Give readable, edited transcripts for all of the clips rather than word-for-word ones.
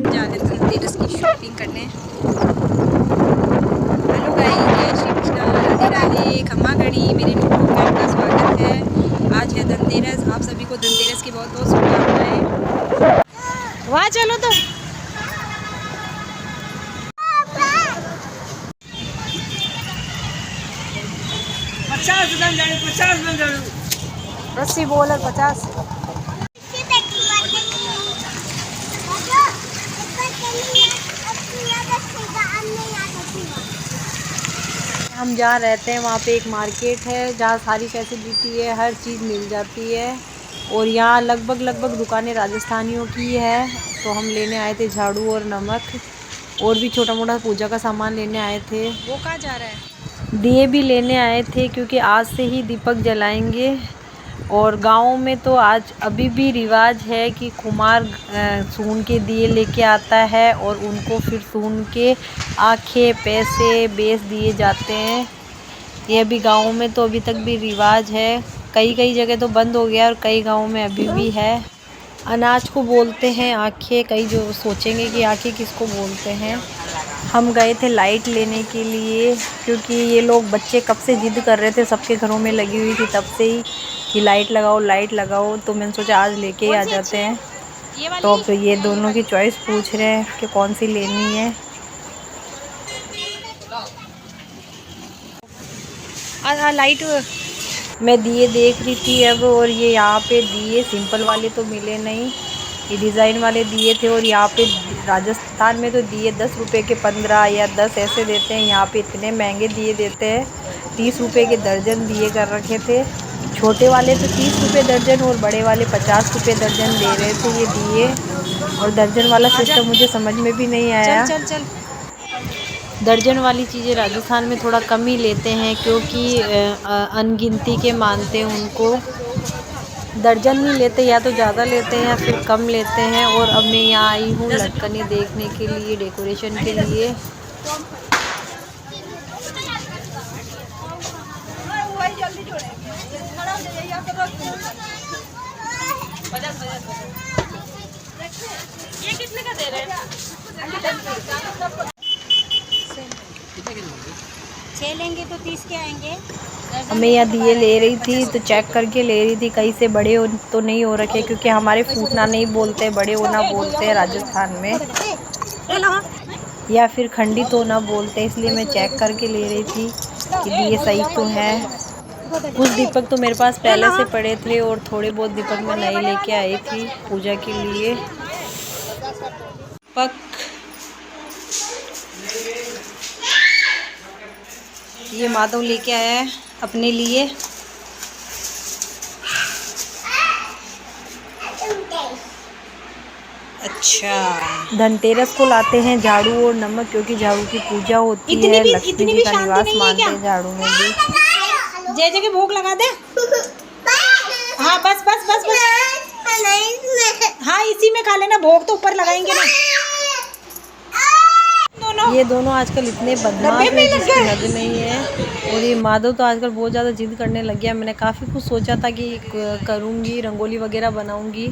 जा रहे थे धनतेरस की शॉपिंग करने। हेलो गाइस, जय श्री कृष्णा, राधे राधे, खम्मा गणी, मेरे न्यू में आपका स्वागत है। आज है धनतेरस, आप सभी को धनतेरस की बहुत बहुत शुभकामनाएं। वहाँ चलो तो। रस्सी बोल 50। हम जहाँ रहते हैं वहाँ पे एक मार्केट है जहाँ सारी फैसिलिटी है, हर चीज़ मिल जाती है। और यहाँ लगभग दुकानें राजस्थानियों की है। तो हम लेने आए थे झाड़ू और नमक, और भी छोटा मोटा पूजा का सामान लेने आए थे। वो कहाँ जा रहा है? दिए भी लेने आए थे क्योंकि आज से ही दीपक जलाएंगे। और गाँव में तो आज अभी भी रिवाज है कि कुम्हार सून के दिए लेके आता है और उनको फिर सून के आखे पैसे बेच दिए जाते हैं। ये अभी गाँव में तो अभी तक भी रिवाज है। कई जगह तो बंद हो गया और कई गाँव में अभी भी है। अनाज को बोलते हैं आखे। कई जो सोचेंगे कि आखे किसको बोलते हैं। हम गए थे लाइट लेने के लिए क्योंकि ये लोग बच्चे कब से जिद कर रहे थे, सबके घरों में लगी हुई थी तब से ही कि लाइट लगाओ लाइट लगाओ। तो मैंने सोचा आज लेके ही आ जाते हैं। तो अब ये दोनों की चॉइस पूछ रहे हैं कि कौन सी लेनी है। लाइट मैं दिए देख रही थी अब, और ये यहाँ पे दिए सिंपल वाले तो मिले नहीं, ये डिज़ाइन वाले दिए थे। और यहाँ पे राजस्थान में तो दिए 10 रुपए के 15 या 10 ऐसे देते हैं। यहाँ पे इतने महंगे दिए देते हैं, 30 रुपए के दर्जन दिए कर रखे थे। छोटे वाले तो 30 रुपए दर्जन और बड़े वाले 50 रुपए दर्जन दे रहे थे ये दिए। और दर्जन वाला सिस्टम मुझे समझ में भी नहीं आया। चल। दर्जन वाली चीज़ें राजस्थान में थोड़ा कम ही लेते हैं क्योंकि अनगिनती के मानते हैं उनको। दर्जन नहीं लेते, या तो ज़्यादा लेते हैं या फिर कम लेते हैं। और अब मैं यहाँ आई हूँ लटकने देखने के लिए, डेकोरेशन के लिए। ये कितने का दे रहे हैं? 6 लेंगे तो 30 के आएंगे। मैं यहाँ दिए ले रही थी तो चेक करके ले रही थी कहीं से बड़े तो नहीं हो रखे, क्योंकि हमारे फूटना नहीं बोलते, बड़े होना बोलते हैं राजस्थान में, या फिर खंडित होना बोलते हैं। इसलिए मैं चेक करके ले रही थी कि दिए सही तो है। कुछ दीपक तो मेरे पास पहले से पड़े थे और थोड़े बहुत दीपक मैं नए लेके आई थी पूजा के लिए। पक ये माधव लेके आया है अपने लिए। अच्छा, धनतेरस को लाते हैं झाड़ू और नमक क्योंकि झाड़ू की पूजा होती है। लक्ष्मी जी का निवास मानते हैं झाड़ू में भी। जय जय के भोग लगा दे। हाँ बस। हाँ इसी में खा लेना, भोग तो ऊपर लगाएंगे ना। ये दोनों आजकल इतने बदमाश हैं जिसकी हद नहीं है। और ये माधव तो आजकल बहुत ज़्यादा जिद करने लग गया। मैंने काफ़ी कुछ सोचा था कि करूँगी, रंगोली वगैरह बनाऊँगी,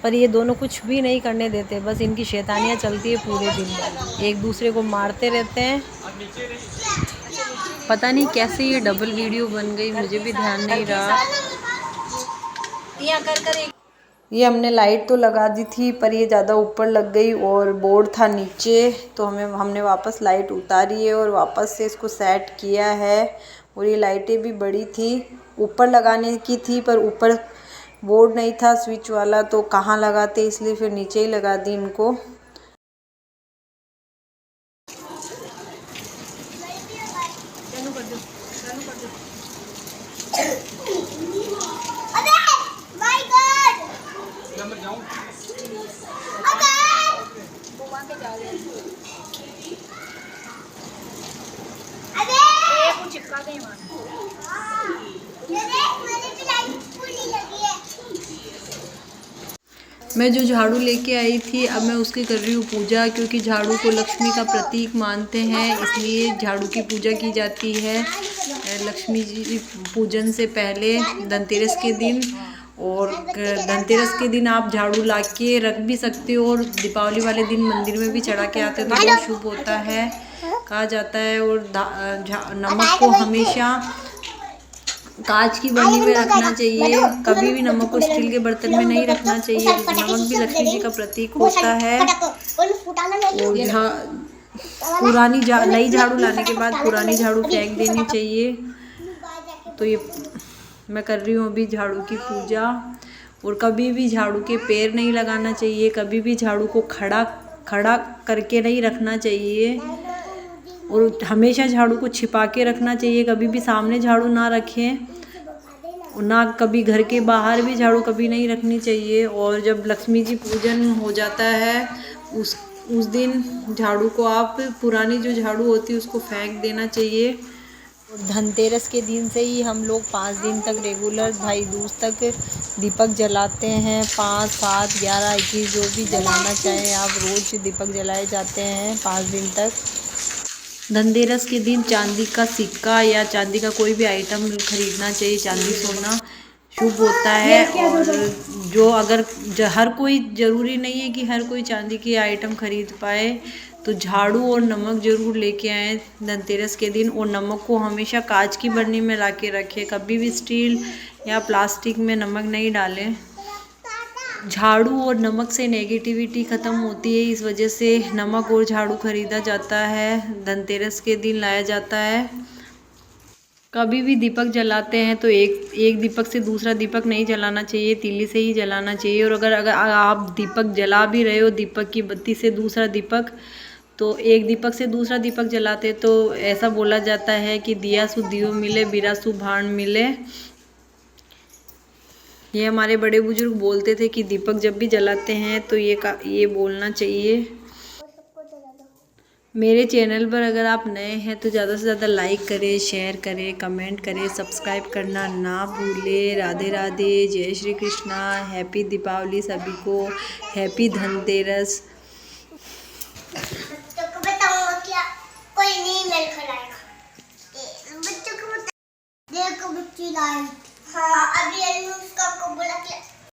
पर ये दोनों कुछ भी नहीं करने देते। बस इनकी शैतानियाँ चलती है पूरे दिन, एक दूसरे को मारते रहते हैं। पता नहीं कैसे ये डबल वीडियो बन गई, मुझे भी ध्यान नहीं रहा। ये हमने लाइट तो लगा दी थी पर ये ज़्यादा ऊपर लग गई और बोर्ड था नीचे, तो हमने वापस लाइट उतारी है और वापस से इसको सेट किया है। और ये लाइटें भी बड़ी थी, ऊपर लगाने की थी पर ऊपर बोर्ड नहीं था स्विच वाला, तो कहाँ लगाते, इसलिए फिर नीचे ही लगा दी इनको। मैं जो झाड़ू लेके आई थी अब मैं उसकी कर रही हूँ पूजा, क्योंकि झाड़ू को लक्ष्मी का प्रतीक मानते हैं, इसलिए झाड़ू की पूजा की जाती है लक्ष्मी जी पूजन से पहले धनतेरस के दिन। और धनतेरस के दिन आप झाड़ू ला के रख भी सकते हो और दीपावली वाले दिन मंदिर में भी चढ़ा के आते हो तो बहुत शुभ होता है कहा जाता है। और नमक को हमेशा कांच की बर्नी में रखना चाहिए, कभी भी नमक को स्टील के बर्तन में नहीं रखना चाहिए। नमक भी लक्ष्मी जी का प्रतीक होता है। और पुरानी नई झाड़ू लाने के बाद पुरानी झाड़ू फेंक देनी चाहिए। तो ये मैं कर रही हूँ अभी झाड़ू की पूजा। और कभी भी झाड़ू के पैर नहीं लगाना चाहिए, कभी भी झाड़ू को खड़ा करके नहीं रखना चाहिए और हमेशा झाड़ू को छिपा के रखना चाहिए, कभी भी सामने झाड़ू ना रखें और ना कभी घर के बाहर भी झाड़ू कभी नहीं रखनी चाहिए। और जब लक्ष्मी जी पूजन हो जाता है उस दिन झाड़ू को आप पुरानी जो झाड़ू होती है उसको फेंक देना चाहिए। और धनतेरस के दिन से ही हम लोग 5 दिन तक रेगुलर भाई दूज तक दीपक जलाते हैं। 5, 7, 11, 21 जो भी जलाना चाहें आप, रोज़ दीपक जलाए जाते हैं 5 दिन तक। धनतेरस के दिन चांदी का सिक्का या चांदी का कोई भी आइटम खरीदना चाहिए, चांदी सोना शुभ होता है। और जो अगर हर कोई ज़रूरी नहीं है कि हर कोई चांदी की आइटम खरीद पाए, तो झाड़ू और नमक ज़रूर लेके आएँ धनतेरस के दिन। और नमक को हमेशा कांच की बर्नी में ला के रखें, कभी भी स्टील या प्लास्टिक में नमक नहीं डालें। झाड़ू और नमक से नेगेटिविटी ख़त्म होती है, इस वजह से नमक और झाड़ू खरीदा जाता है, धनतेरस के दिन लाया जाता है। कभी भी दीपक जलाते हैं तो एक दीपक से दूसरा दीपक नहीं जलाना चाहिए, तीली से ही जलाना चाहिए। और अगर आप दीपक जला भी रहे हो दीपक की बत्ती से दूसरा दीपक, तो एक दीपक से दूसरा दीपक जलाते तो ऐसा बोला जाता है कि दिया सु दियो मिले, बिरा सु भाण मिले। ये हमारे बड़े बुजुर्ग बोलते थे कि दीपक जब भी जलाते हैं तो ये बोलना चाहिए। मेरे चैनल पर अगर आप नए हैं तो ज़्यादा से ज़्यादा लाइक करें, शेयर करें, कमेंट करें, सब्सक्राइब करना ना भूलें। राधे राधे, जय श्री कृष्णा, हैप्पी दीपावली सभी को, हैप्पी धनतेरस। बच्चों को बताऊंगा क्या कोई नहीं मिल खिलाएगा, बच्चों को देखो बच्ची लाइट। हाँ अभी उसका को बोला कि